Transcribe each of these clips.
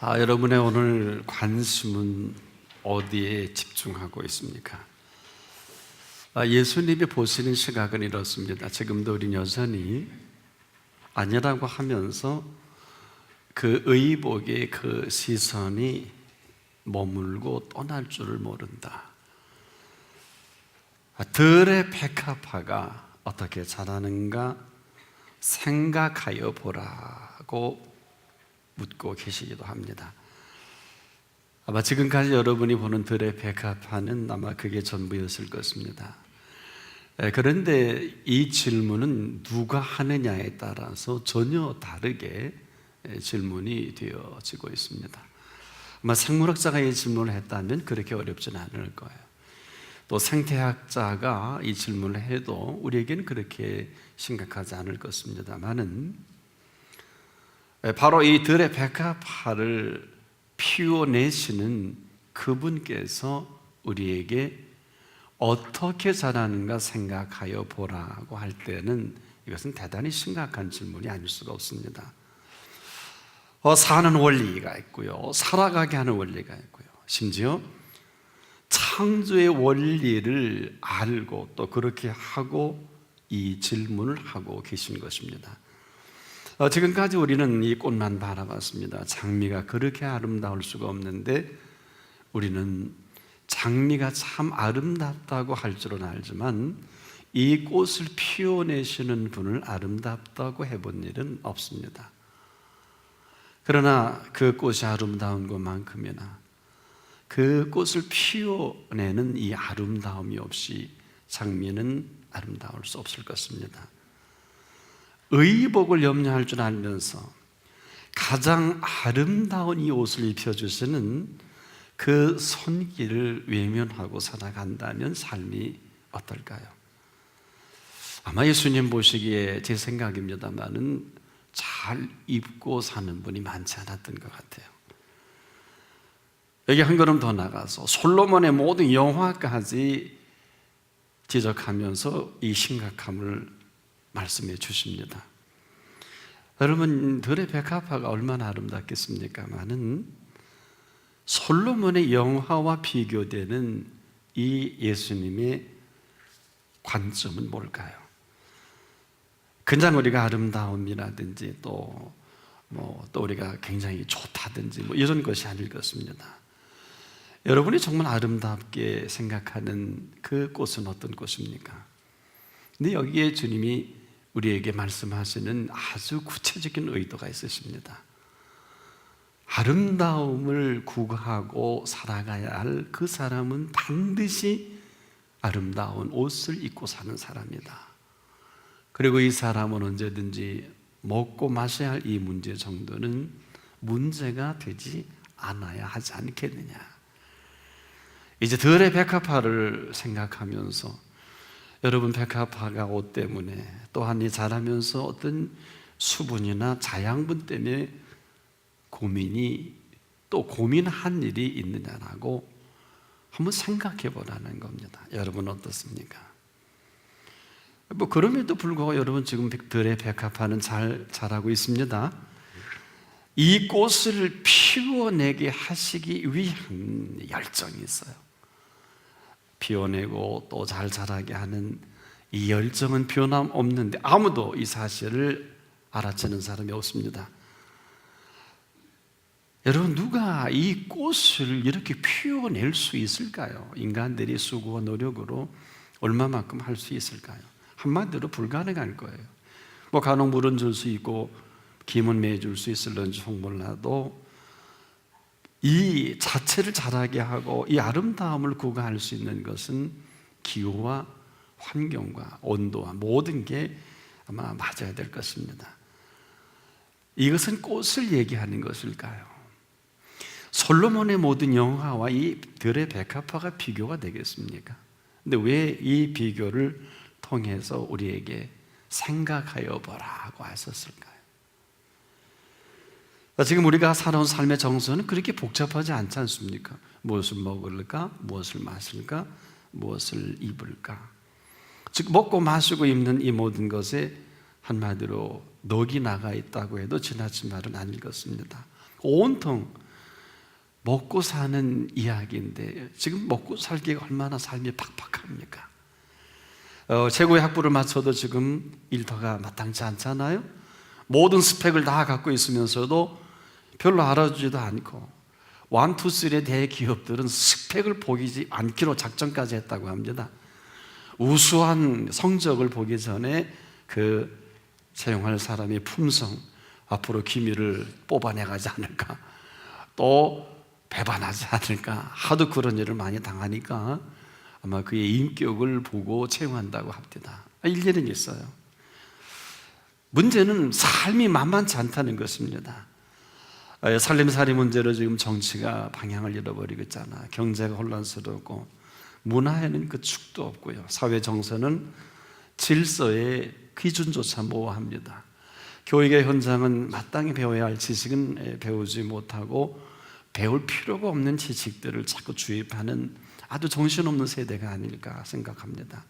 여러분의 오늘 관심은 어디에 집중하고 있습니까? 예수님이 보시는 시각은 이렇습니다. 지금도 우리는 여전히 아니라고 하면서 그 의복의 그 시선이 머물고 떠날 줄을 모른다. 들의 백합화가 어떻게 자라는가 생각하여 보라고 묻고 계시기도 합니다. 아마 지금까지 여러분이 보는 들의 백합화는 아마 그게 전부였을 것입니다. 그런데 이 질문은 누가 하느냐에 따라서 전혀 다르게 질문이 되어지고 있습니다. 아마 생물학자가 이 질문을 했다면 그렇게 어렵지는 않을 거예요. 또 생태학자가 이 질문을 해도 우리에게는 그렇게 심각하지 않을 것입니다만은 바로 이 들의 백합화를 피워내시는 그분께서 우리에게 어떻게 자라는가 생각하여 보라고 할 때는 이것은 대단히 심각한 질문이 아닐 수가 없습니다. 사는 원리가 있고요, 살아가게 하는 원리가 있고요, 심지어 창조의 원리를 알고 또 그렇게 하고 이 질문을 하고 계신 것입니다. 지금까지 우리는 이 꽃만 바라봤습니다. 장미가 그렇게 아름다울 수가 없는데 우리는 장미가 참 아름답다고 할 줄은 알지만 이 꽃을 피워내시는 분을 아름답다고 해본 일은 없습니다. 그러나 그 꽃이 아름다운 것만큼이나 그 꽃을 피워내는 이 아름다움이 없이 장미는 아름다울 수 없을 것입니다. 의복을 염려할 줄 알면서 가장 아름다운 이 옷을 입혀주시는 그 손길을 외면하고 살아간다면 삶이 어떨까요? 아마 예수님 보시기에 제 생각입니다만은 잘 입고 사는 분이 많지 않았던 것 같아요. 여기 한 걸음 더 나가서 솔로몬의 모든 영화까지 지적하면서 이 심각함을 말씀해 주십니다. 여러분, 들의 백합화가 얼마나 아름답겠습니까마는 솔로몬의 영화와 비교되는 이 예수님의 관점은 뭘까요? 그냥 우리가 아름다움이라든지 또 우리가 굉장히 좋다든지 이런 것이 아닐 것입니다. 여러분이 정말 아름답게 생각하는 그 꽃은 어떤 꽃입니까? 근데 여기에 주님이 우리에게 말씀하시는 아주 구체적인 의도가 있으십니다. 아름다움을 구하고 살아가야 할 그 사람은 반드시 아름다운 옷을 입고 사는 사람이다. 그리고 이 사람은 언제든지 먹고 마셔야 할 이 문제 정도는 문제가 되지 않아야 하지 않겠느냐. 이제 들의 백합화를 생각하면서 여러분, 백합화가 옷 때문에 또한 이 자라면서 어떤 수분이나 자양분 때문에 고민한 일이 있느냐라고 한번 생각해 보라는 겁니다. 여러분 어떻습니까? 그럼에도 불구하고 여러분 지금 들의 백합화는 잘 자라고 있습니다. 이 꽃을 피워내게 하시기 위한 열정이 있어요. 피워내고 또 잘 자라게 하는 이 열정은 변함없는데 아무도 이 사실을 알아채는 사람이 없습니다. 여러분, 누가 이 꽃을 이렇게 피워낼 수 있을까요? 인간들이 수고와 노력으로 얼마만큼 할 수 있을까요? 한마디로 불가능할 거예요. 간혹 물은 줄 수 있고 김은 매줄 수 있을런지 몰라도 이 자체를 자라게 하고 이 아름다움을 구가할 수 있는 것은 기후와 환경과 온도와 모든 게 아마 맞아야 될 것입니다. 이것은 꽃을 얘기하는 것일까요? 솔로몬의 모든 영화와 이 들의 백합화가 비교가 되겠습니까? 근데 왜 이 비교를 통해서 우리에게 생각하여 보라고 하셨을까요? 지금 우리가 살아온 삶의 정서는 그렇게 복잡하지 않지 않습니까? 무엇을 먹을까? 무엇을 마실까? 무엇을 입을까? 즉 먹고 마시고 입는 이 모든 것에 한마디로 넋이 나가 있다고 해도 지나친 말은 아닐 것입니다. 온통 먹고 사는 이야기인데 지금 먹고 살기가 얼마나 삶이 팍팍합니까? 최고의 학부를 마쳐도 지금 일터가 마땅치 않잖아요. 모든 스펙을 다 갖고 있으면서도 별로 알아주지도 않고, 1, 2, 3의 대기업들은 스펙을 보이지 않기로 작정까지 했다고 합니다. 우수한 성적을 보기 전에 그 채용할 사람의 품성, 앞으로 기밀을 뽑아내가지 않을까, 또 배반하지 않을까, 하도 그런 일을 많이 당하니까 아마 그의 인격을 보고 채용한다고 합니다. 일리는 있어요. 문제는 삶이 만만치 않다는 것입니다. 살림살이 문제로 지금 정치가 방향을 잃어버리고 있잖아. 경제가 혼란스럽고, 문화에는 그 축도 없고요. 사회 정서는 질서의 기준조차 모호합니다. 교육의 현장은 마땅히 배워야 할 지식은 배우지 못하고, 배울 필요가 없는 지식들을 자꾸 주입하는 아주 정신없는 세대가 아닐까 생각합니다.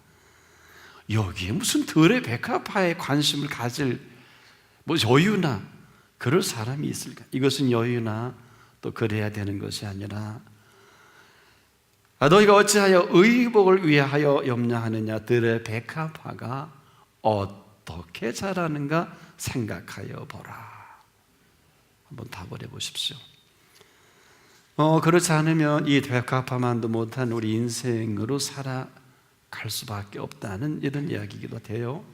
여기에 무슨 덜의 백합화에 관심을 가질 여유나 그럴 사람이 있을까? 이것은 여유나 또 그래야 되는 것이 아니라, 너희가 어찌하여 의복을 위하여 염려하느냐? 들의 백합화가 어떻게 자라는가 생각하여 보라. 한번 답을 해보십시오. 그렇지 않으면 이 백합화만도 못한 우리 인생으로 살아갈 수밖에 없다는 이런 이야기이기도 돼요.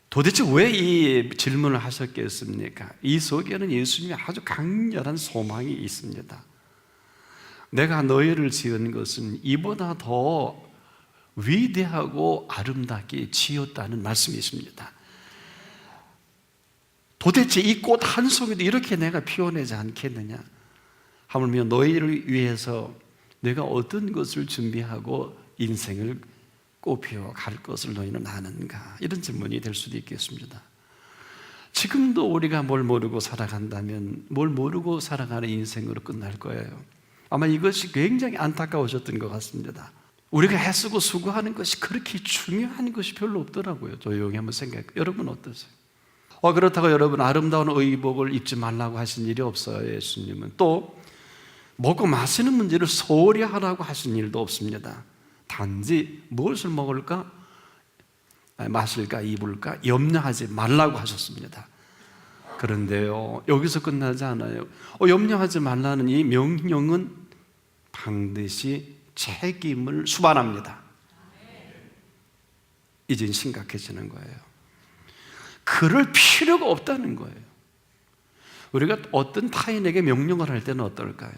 도대체 왜 이 질문을 하셨겠습니까? 이 속에는 예수님이 아주 강렬한 소망이 있습니다. 내가 너희를 지은 것은 이보다 더 위대하고 아름답게 지었다는 말씀이십니다. 도대체 이 꽃 한 송이도 이렇게 내가 피워내지 않겠느냐? 하물며 너희를 위해서 내가 어떤 것을 준비하고 인생을 꽃피워 갈 것을 너희는 아는가? 이런 질문이 될 수도 있겠습니다. 지금도 우리가 뭘 모르고 살아간다면 뭘 모르고 살아가는 인생으로 끝날 거예요. 아마 이것이 굉장히 안타까우셨던 것 같습니다. 우리가 애쓰고 수고하는 것이 그렇게 중요한 것이 별로 없더라고요. 조용히 한번 생각해요. 여러분 어떠세요? 그렇다고 여러분 아름다운 의복을 입지 말라고 하신 일이 없어요. 예수님은 또 먹고 마시는 문제를 소홀히 하라고 하신 일도 없습니다. 단지 무엇을 먹을까, 마실까, 입을까 염려하지 말라고 하셨습니다. 그런데요, 여기서 끝나지 않아요. 염려하지 말라는 이 명령은 반드시 책임을 수반합니다. 이젠 심각해지는 거예요. 그럴 필요가 없다는 거예요. 우리가 어떤 타인에게 명령을 할 때는 어떨까요?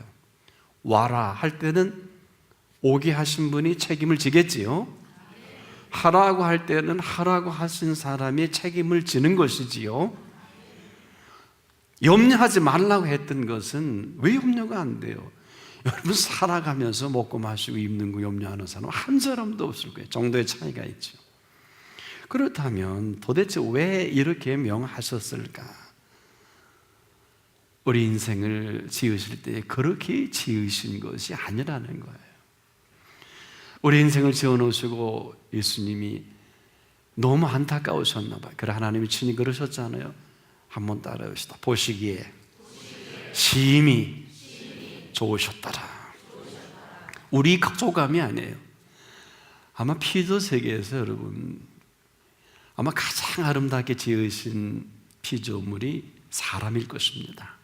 와라 할 때는 오게 하신 분이 책임을 지겠지요. 하라고 할 때는 하라고 하신 사람이 책임을 지는 것이지요. 염려하지 말라고 했던 것은 왜 염려가 안 돼요? 여러분 살아가면서 먹고 마시고 입는 거 염려하는 사람 한 사람도 없을 거예요. 정도의 차이가 있죠. 그렇다면 도대체 왜 이렇게 명하셨을까? 우리 인생을 지으실 때 그렇게 지으신 것이 아니라는 거예요. 우리 인생을 지어놓으시고 예수님이 너무 안타까우셨나 봐요. 그래 하나님이 친히 그러셨잖아요. 한번 따라합시다. 보시기에 심히 좋으셨더라. 우리 조감이 아니에요. 아마 피조 세계에서 여러분 아마 가장 아름답게 지으신 피조물이 사람일 것입니다.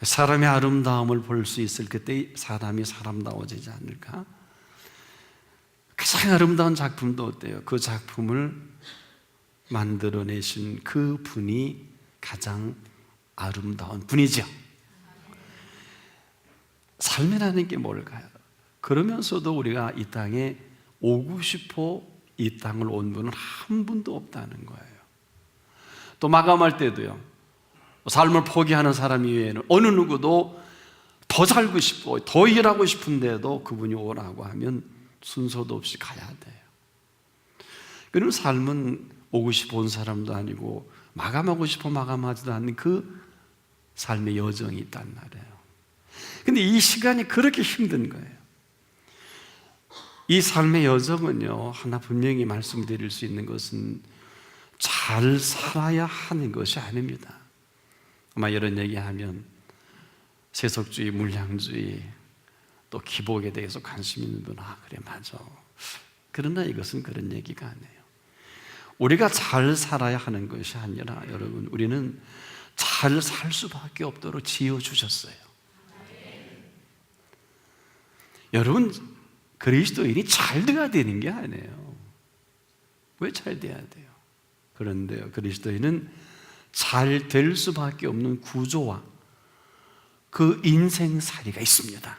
사람의 아름다움을 볼 수 있을 그때 사람이 사람다워지지 않을까? 가장 아름다운 작품도 어때요? 그 작품을 만들어내신 그 분이 가장 아름다운 분이죠. 삶이라는 게 뭘까요? 그러면서도 우리가 이 땅에 오고 싶어 이 땅을 온 분은 한 분도 없다는 거예요. 또 마감할 때도요, 삶을 포기하는 사람 이외에는 어느 누구도 더 살고 싶고 더 일하고 싶은데도 그분이 오라고 하면 순서도 없이 가야 돼요. 그런 삶은 오고 싶어 온 사람도 아니고 마감하고 싶어 마감하지도 않는 그 삶의 여정이 있단 말이에요. 근데 이 시간이 그렇게 힘든 거예요. 이 삶의 여정은요, 하나 분명히 말씀드릴 수 있는 것은 잘 살아야 하는 것이 아닙니다. 아마 이런 얘기하면 세속주의, 물량주의, 또 기복에 대해서 관심 있는 분은 그래 맞아. 그러나 이것은 그런 얘기가 아니에요. 우리가 잘 살아야 하는 것이 아니라 여러분, 우리는 잘 살 수밖에 없도록 지어주셨어요. 여러분, 그리스도인이 잘 돼야 되는 게 아니에요. 왜 잘 돼야 돼요? 그런데요, 그리스도인은 잘 될 수밖에 없는 구조와 그 인생살이가 있습니다.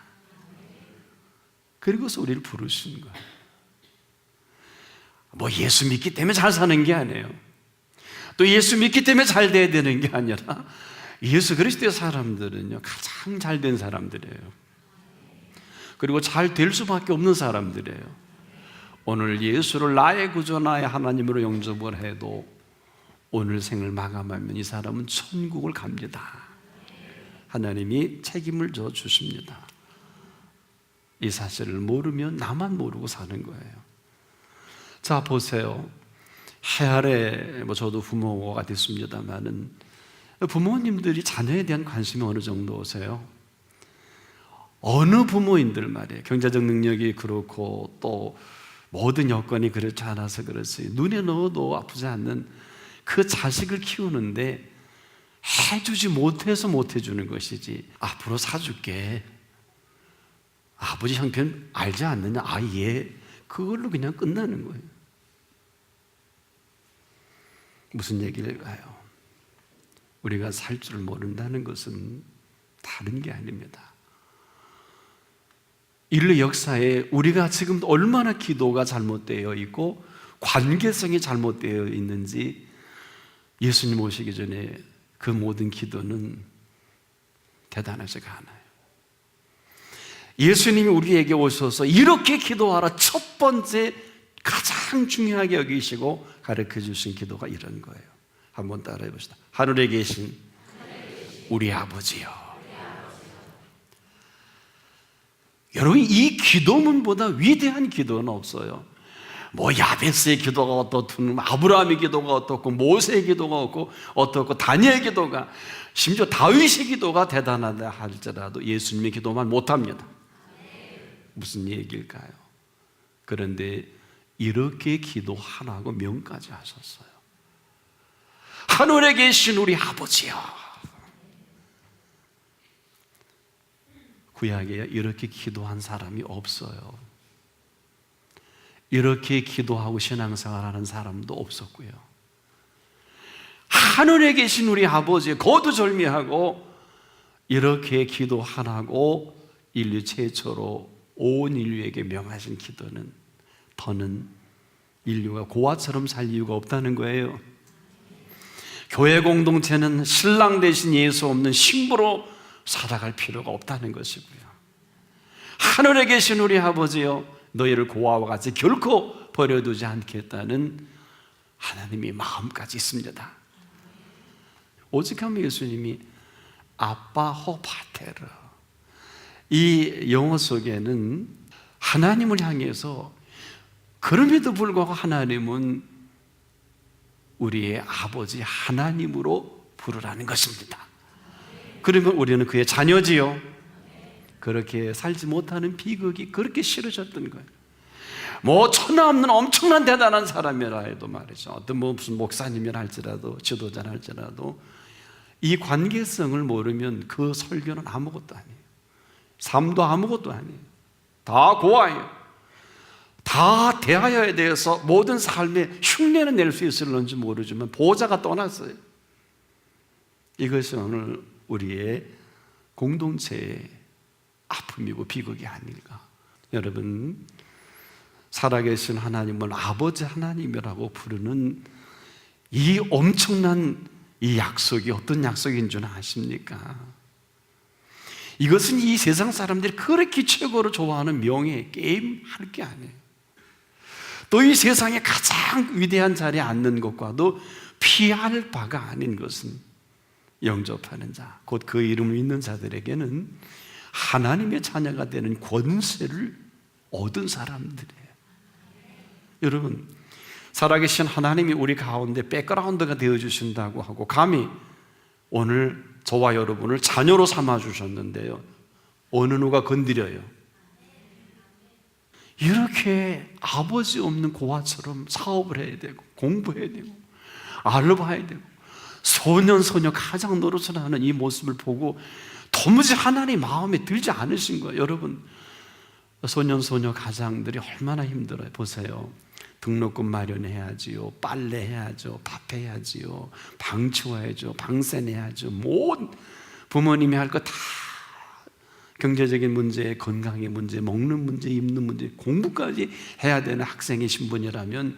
그리고서 우리를 부르신 거예요. 뭐 예수 믿기 때문에 잘 사는 게 아니에요. 또 예수 믿기 때문에 잘 돼야 되는 게 아니라 예수 그리스도의 사람들은요, 가장 잘 된 사람들이에요. 그리고 잘 될 수밖에 없는 사람들이에요. 오늘 예수를 나의 구주, 나의 하나님으로 영접을 해도 오늘 생을 마감하면 이 사람은 천국을 갑니다. 하나님이 책임을 져 주십니다. 이 사실을 모르면 나만 모르고 사는 거예요. 자, 보세요. 해 아래 저도 부모가 됐습니다만은 부모님들이 자녀에 대한 관심이 어느 정도세요? 어느 부모인들 말이에요. 경제적 능력이 그렇고 또 모든 여건이 그렇지 않아서 그렇지 눈에 넣어도 아프지 않는 그 자식을 키우는데 해주지 못해서 못해주는 것이지, 앞으로 사줄게, 아버지 형편 알지 않느냐, 예, 그걸로 그냥 끝나는 거예요. 무슨 얘기일까요? 우리가 살 줄 모른다는 것은 다른 게 아닙니다. 인류 역사에 우리가 지금 얼마나 기도가 잘못되어 있고 관계성이 잘못되어 있는지 예수님 오시기 전에 그 모든 기도는 대단하지가 않아요. 예수님이 우리에게 오셔서 이렇게 기도하라, 첫 번째 가장 중요하게 여기시고 가르쳐 주신 기도가 이런 거예요. 한번 따라해 봅시다. 하늘에 계신 우리 아버지요. 여러분, 이 기도문보다 위대한 기도는 없어요. 뭐 야베스의 기도가 어떻든, 아브라함의 기도가 어떻고, 모세의 기도가 어떻고, 다니엘의 기도가, 심지어 다윗의 기도가 대단하다 할지라도 예수님의 기도만 못합니다. 무슨 얘기일까요? 그런데 이렇게 기도 하나고 명까지 하셨어요. 하늘에 계신 우리 아버지요. 구약에 이렇게 기도한 사람이 없어요. 이렇게 기도하고 신앙생활하는 사람도 없었고요. 하늘에 계신 우리 아버지, 거두절미하고 이렇게 기도 하나고 인류 최초로 온 인류에게 명하신 기도는, 더는 인류가 고아처럼 살 이유가 없다는 거예요. 교회 공동체는 신랑 대신 예수 없는 신부로 살아갈 필요가 없다는 것이고요. 하늘에 계신 우리 아버지여, 너희를 고아와 같이 결코 버려두지 않겠다는 하나님의 마음까지 있습니다. 오직하면 예수님이 아빠 호파테르, 이 영어 속에는 하나님을 향해서, 그럼에도 불구하고 하나님은 우리의 아버지 하나님으로 부르라는 것입니다. 그러면 우리는 그의 자녀지요. 그렇게 살지 못하는 비극이 그렇게 싫으셨던 거예요. 뭐 천하 없는 엄청난 대단한 사람이라 해도 말이죠, 어떤 무슨 목사님이라 할지라도, 지도자라 할지라도 이 관계성을 모르면 그 설교는 아무것도 아니에요. 삶도 아무것도 아니에요. 다 고아예요. 다 대하여에 대해서 모든 삶의 흉내는 낼 수 있을런지 모르지만 보호자가 떠났어요. 이것이 오늘 우리의 공동체의 아픔이고 비극이 아닐까. 여러분, 살아계신 하나님을 아버지 하나님이라고 부르는 이 엄청난 이 약속이 어떤 약속인 줄 아십니까? 이것은 이 세상 사람들이 그렇게 최고로 좋아하는 명예 게임 할 게 아니에요. 또 이 세상에 가장 위대한 자리에 앉는 것과도 피할 바가 아닌 것은 영접하는 자, 곧 그 이름을 믿는 자들에게는 하나님의 자녀가 되는 권세를 얻은 사람들이에요. 여러분, 살아계신 하나님이 우리 가운데 백그라운드가 되어주신다고 하고 감히 오늘 저와 여러분을 자녀로 삼아주셨는데요, 어느 누가 건드려요? 이렇게 아버지 없는 고아처럼 사업을 해야 되고 공부해야 되고 알바해야 되고 소년 소녀 가장 노릇을 하는 이 모습을 보고 도무지 하나님 마음에 들지 않으신 거예요. 여러분, 소년 소녀 가장들이 얼마나 힘들어요. 보세요. 등록금 마련해야지요, 빨래해야죠, 밥해야지요, 방 치워야죠, 방세내야죠. 모든 부모님이 할 거 다, 경제적인 문제, 건강의 문제, 먹는 문제, 입는 문제, 공부까지 해야 되는 학생의 신분이라면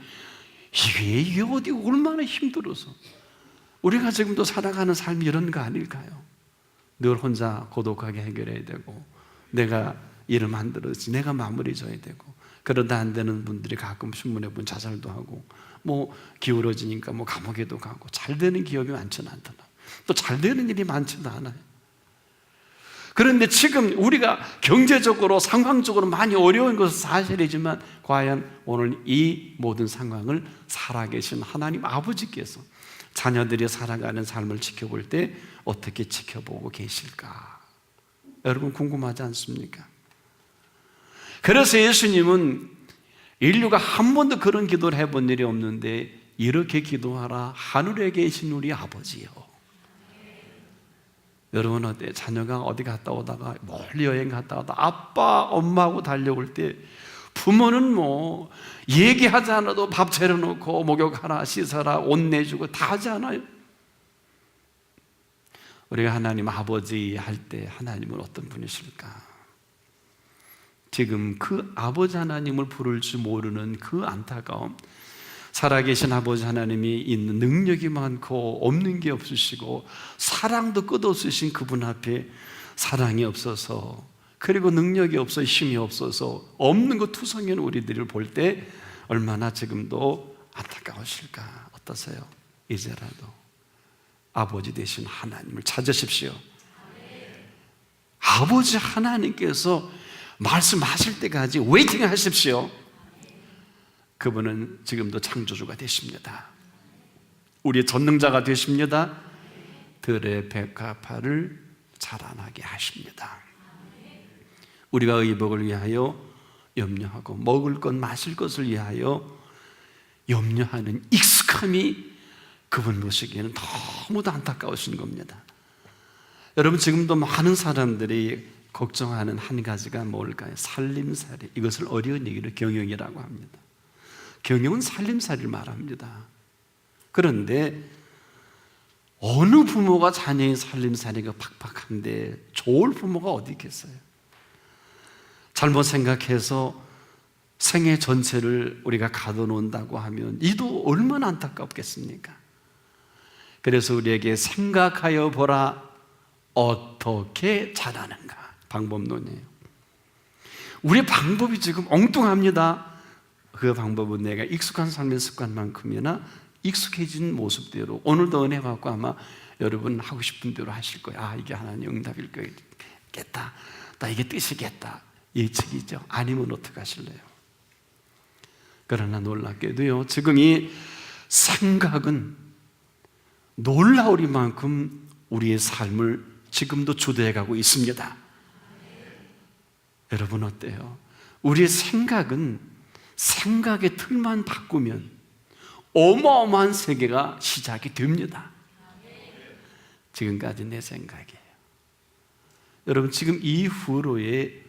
이게 어디 얼마나 힘들어서 우리가 지금도 살아가는 삶이 이런 거 아닐까요? 늘 혼자 고독하게 해결해야 되고, 내가 일을 만들어야지, 내가 마무리 져야 되고, 그러다 안 되는 분들이 가끔 신문에 보면 자살도 하고, 뭐 기울어지니까 뭐 감옥에도 가고, 잘 되는 기업이 많지는 않더라. 또 잘 되는 일이 많지도 않아요. 그런데 지금 우리가 경제적으로 상황적으로 많이 어려운 것은 사실이지만, 과연 오늘 이 모든 상황을 살아계신 하나님 아버지께서 자녀들이 살아가는 삶을 지켜볼 때 어떻게 지켜보고 계실까? 여러분 궁금하지 않습니까? 그래서 예수님은 인류가 한 번도 그런 기도를 해본 일이 없는데 이렇게 기도하라. 하늘에 계신 우리 아버지요. 여러분 어때요? 자녀가 어디 갔다 오다가 멀리 여행 갔다 오다 아빠 엄마하고 달려올 때 부모는 뭐 얘기하지 않아도 밥 차려놓고 목욕하라, 씻어라, 옷 내주고 다 하지 않아요? 우리가 하나님 아버지 할 때 하나님은 어떤 분이실까? 지금 그 아버지 하나님을 부를 줄 모르는 그 안타까움, 살아계신 아버지 하나님이 있는 능력이 많고 없는 게 없으시고 사랑도 끝없으신 그분 앞에 사랑이 없어서, 그리고 능력이 없어 힘이 없어서 없는 것 투성이는 우리들을 볼 때 얼마나 지금도 안타까우실까? 어떠세요? 이제라도 아버지 되신 하나님을 찾으십시오. 아버지 하나님께서 말씀하실 때까지 웨이팅 하십시오. 그분은 지금도 창조주가 되십니다. 우리의 전능자가 되십니다. 들의 백합화를 자라나게 하십니다. 우리가 의복을 위하여 염려하고 먹을 것 마실 것을 위하여 염려하는 익숙함이 그분 보시기에는 너무도 안타까우신 겁니다. 여러분, 지금도 많은 사람들이 걱정하는 한 가지가 뭘까요? 살림살이. 이것을 어려운 얘기로 경영이라고 합니다. 경영은 살림살이를 말합니다. 그런데 어느 부모가 자녀의 살림살이가 팍팍한데 좋을 부모가 어디 있겠어요? 잘못 생각해서 생애 전체를 우리가 가둬놓는다고 하면 이도 얼마나 안타깝겠습니까? 그래서 우리에게 생각하여 보라, 어떻게 잘하는가. 방법론이에요. 우리 방법이 지금 엉뚱합니다. 그 방법은 내가 익숙한 삶의 습관만큼이나 익숙해진 모습대로 오늘도 은혜 받고 아마 여러분 하고 싶은 대로 하실 거예요. 아, 이게 하나님 응답일 거겠다, 나 이게 뜻이겠다, 예측이죠. 아니면 어떻게 하실래요? 그러나 놀랍게도요, 지금 이 생각은 놀라우리만큼 우리의 삶을 지금도 주도해가고 있습니다. 여러분 어때요? 우리의 생각은 생각의 틀만 바꾸면 어마어마한 세계가 시작이 됩니다. 지금까지 내 생각이에요. 여러분, 지금 이후로의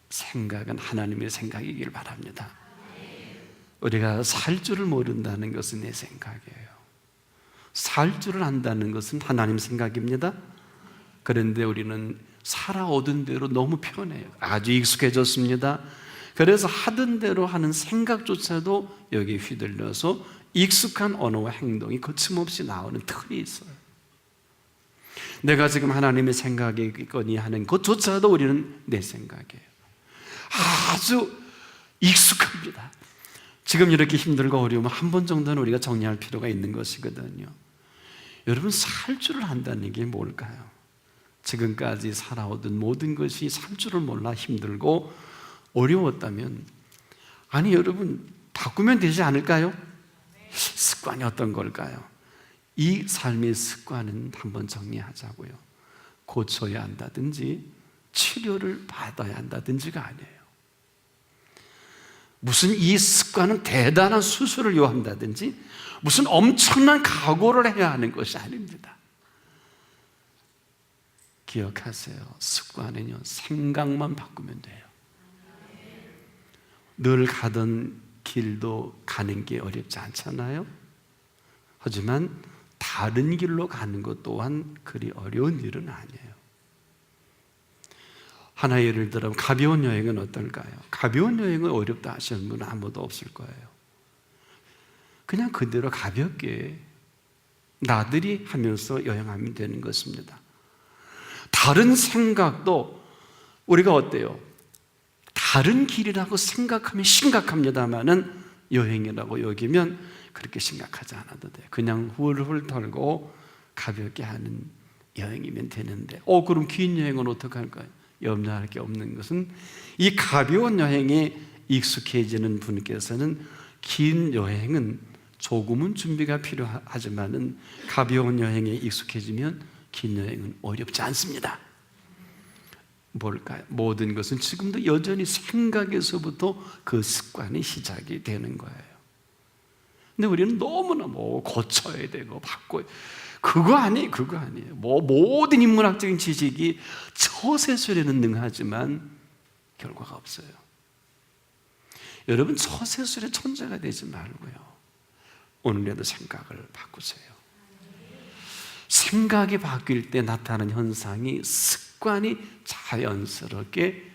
생각은 하나님의 생각이길 바랍니다. 우리가 살 줄을 모른다는 것은 내 생각이에요. 살 줄을 안다는 것은 하나님 생각입니다. 그런데 우리는 살아 얻은 대로 너무 편해요. 아주 익숙해졌습니다. 그래서 하던 대로 하는 생각조차도 여기에 휘둘려서 익숙한 언어와 행동이 거침없이 나오는 틀이 있어요. 내가 지금 하나님의 생각이거니 하는 것조차도 우리는 내 생각이에요. 아주 익숙합니다. 지금 이렇게 힘들고 어려우면 한 번 정도는 우리가 정리할 필요가 있는 것이거든요. 여러분, 살 줄을 안다는 게 뭘까요? 지금까지 살아오던 모든 것이 살 줄을 몰라 힘들고 어려웠다면, 아니 여러분, 바꾸면 되지 않을까요? 습관이 어떤 걸까요? 이 삶의 습관은 한번 정리하자고요. 고쳐야 한다든지 치료를 받아야 한다든지가 아니에요. 무슨 이 습관은 대단한 수술을 요한다든지 무슨 엄청난 각오를 해야 하는 것이 아닙니다. 기억하세요. 습관은요, 생각만 바꾸면 돼요. 늘 가던 길도 가는 게 어렵지 않잖아요. 하지만 다른 길로 가는 것 또한 그리 어려운 일은 아니에요. 하나 예를 들어 가벼운 여행은 어떨까요? 가벼운 여행은 어렵다 하시는 분은 아무도 없을 거예요. 그냥 그대로 가볍게 나들이 하면서 여행하면 되는 것입니다. 다른 생각도 우리가 어때요? 다른 길이라고 생각하면 심각합니다만은 여행이라고 여기면 그렇게 심각하지 않아도 돼요. 그냥 훌훌 털고 가볍게 하는 여행이면 되는데 그럼 긴 여행은 어떻게 할까요? 염려할 게 없는 것은 이 가벼운 여행에 익숙해지는 분께서는 긴 여행은 조금은 준비가 필요하지만은 가벼운 여행에 익숙해지면 긴 여행은 어렵지 않습니다. 뭘까요? 모든 것은 지금도 여전히 생각에서부터 그 습관이 시작이 되는 거예요. 근데 우리는 너무나 고쳐야 되고 바꿔야 그거 아니에요. 모든 인문학적인 지식이 처세술에는 능하지만 결과가 없어요. 여러분, 처세술의 천재가 되지 말고요, 오늘에도 생각을 바꾸세요. 생각이 바뀔 때 나타나는 현상이 습관이 자연스럽게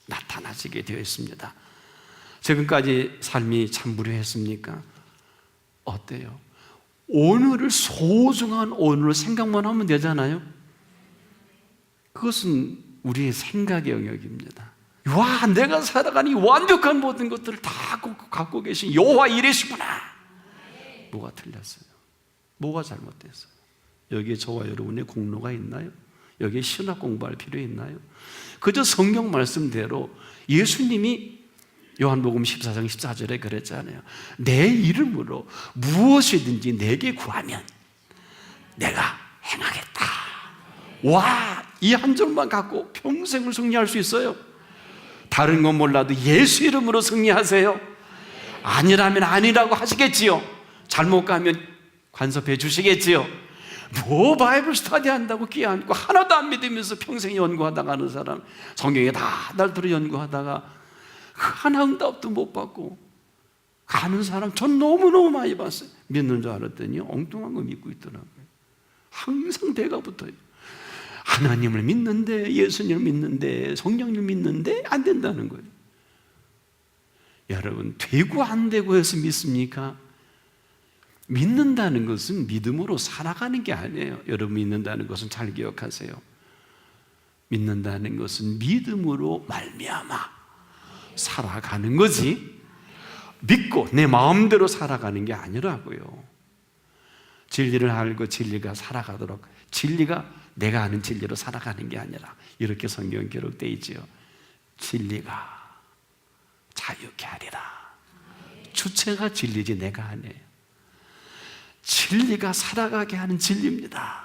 나타나지게 되어 있습니다. 지금까지 삶이 참 무료했습니까? 어때요? 오늘을 소중한 오늘을 생각만 하면 되잖아요. 그것은 우리의 생각의 영역입니다. 와, 내가 살아가는 이 완벽한 모든 것들을 다 갖고 계신 여호와 이레시구나. 뭐가 틀렸어요? 뭐가 잘못됐어요? 여기에 저와 여러분의 공로가 있나요? 여기에 신학 공부할 필요 있나요? 그저 성경 말씀대로 예수님이 요한복음 14장 14절에 그랬잖아요. 내 이름으로 무엇이든지 내게 구하면 내가 행하겠다. 와, 이 한 절만 갖고 평생을 승리할 수 있어요. 다른 건 몰라도 예수 이름으로 승리하세요. 아니라면 아니라고 하시겠지요. 잘못 가면 간섭해 주시겠지요. 뭐 바이블 스터디 한다고 끼안고 하나도 안 믿으면서 평생 연구하다가 하는 사람, 성경에 다 날들어 연구하다가 하나 응답도 못 받고 가는 사람 전 너무너무 많이 봤어요. 믿는 줄 알았더니 엉뚱한 거 믿고 있더라고요. 항상 배가 붙어요. 하나님을 믿는데, 예수님을 믿는데, 성령님을 믿는데 안 된다는 거예요. 여러분, 되고 안 되고 해서 믿습니까? 믿는다는 것은 믿음으로 살아가는 게 아니에요. 여러분, 믿는다는 것은 잘 기억하세요. 믿는다는 것은 믿음으로 말미암아 살아가는 거지, 믿고 내 마음대로 살아가는 게 아니라고요. 진리를 알고 진리가 살아가도록, 진리가 내가 아는 진리로 살아가는 게 아니라, 이렇게 성경 기록되어 있지요. 진리가 자유케 하리라. 주체가 진리지 내가 아니에요. 진리가 살아가게 하는 진리입니다.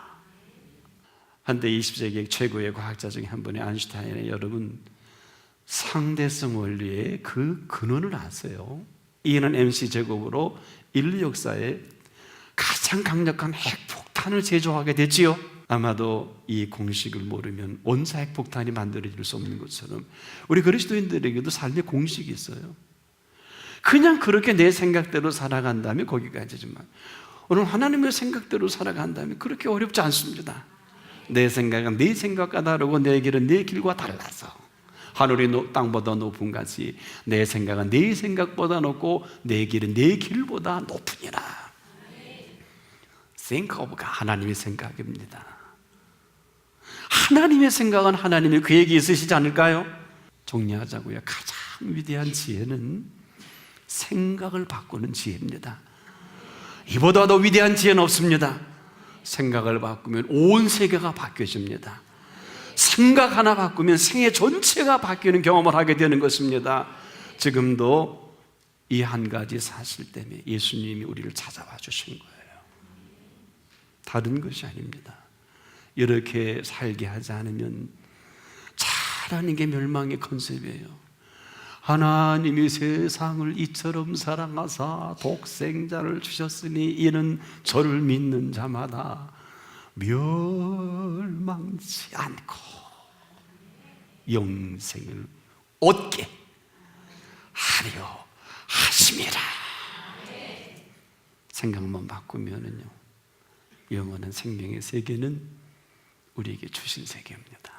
한때 20세기 최고의 과학자 중에 한 분의 아인슈타인의, 여러분, 상대성 원리의 그 근원을 아세요? E는 mc 제곱으로 인류 역사에 가장 강력한 핵폭탄을 제조하게 됐지요. 아마도 이 공식을 모르면 원자 핵폭탄이 만들어질 수 없는 것처럼 우리 그리스도인들에게도 삶의 공식이 있어요. 그냥 그렇게 내 생각대로 살아간다면 거기까지지만, 오늘 하나님의 생각대로 살아간다면 그렇게 어렵지 않습니다. 내 생각은 네 생각과 다르고 내 길은 네 길과 달라서 하늘이 땅보다 높은 같이 내 생각은 네 생각보다 높고 내 길은 네 길보다 높으니라. Think of God, 하나님의 생각입니다. 하나님의 생각은 하나님의 계획이 있으시지 않을까요? 정리하자고요. 가장 위대한 지혜는 생각을 바꾸는 지혜입니다. 이보다 더 위대한 지혜는 없습니다. 생각을 바꾸면 온 세계가 바뀌어집니다. 생각 하나 바꾸면 생애 전체가 바뀌는 경험을 하게 되는 것입니다. 지금도 이 한 가지 사실 때문에 예수님이 우리를 찾아와 주신 거예요. 다른 것이 아닙니다. 이렇게 살게 하지 않으면 잘하는 게 멸망의 컨셉이에요. 하나님이 세상을 이처럼 사랑하사 독생자를 주셨으니 이는 저를 믿는 자마다 멸망치 않고 영생을 얻게 하려 하심이라. 생각만 바꾸면은요, 영원한 생명의 세계는 우리에게 주신 세계입니다.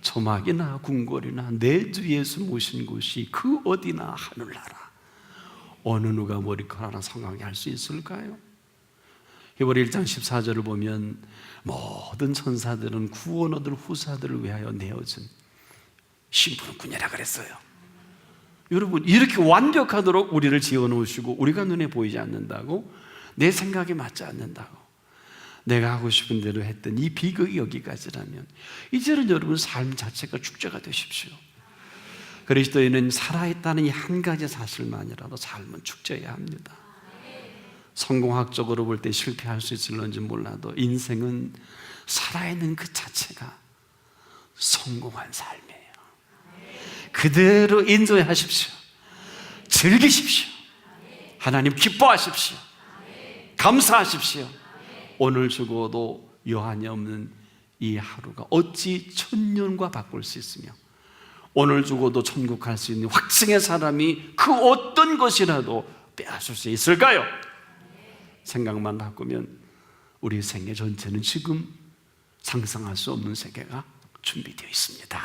조막이나 궁궐이나 내 주 예수 모신 곳이 그 어디나 하늘나라. 어느 누가 머리카락 성하게 할 수 있을까요? 히브리 1장 14절을 보면 모든 천사들은 구원 얻을 후사들을 위하여 내어진 신분군이라 그랬어요. 여러분, 이렇게 완벽하도록 우리를 지어놓으시고 우리가 눈에 보이지 않는다고, 내 생각에 맞지 않는다고, 내가 하고 싶은 대로 했던 이 비극이 여기까지라면 이제는 여러분 삶 자체가 축제가 되십시오. 그리스도인은 살아있다는 이 한 가지 사실만이라도 삶은 축제해야 합니다. 성공학적으로 볼 때 실패할 수 있을런지 몰라도 인생은 살아있는 그 자체가 성공한 삶이에요. 그대로 인조하십시오. 즐기십시오. 하나님 기뻐하십시오. 감사하십시오. 오늘 죽어도 여한이 없는 이 하루가 어찌 천년과 바꿀 수 있으며, 오늘 죽어도 천국 갈 수 있는 확증의 사람이 그 어떤 것이라도 빼앗을 수 있을까요? 생각만 바꾸면 우리 생애 전체는 지금 상상할 수 없는 세계가 준비되어 있습니다.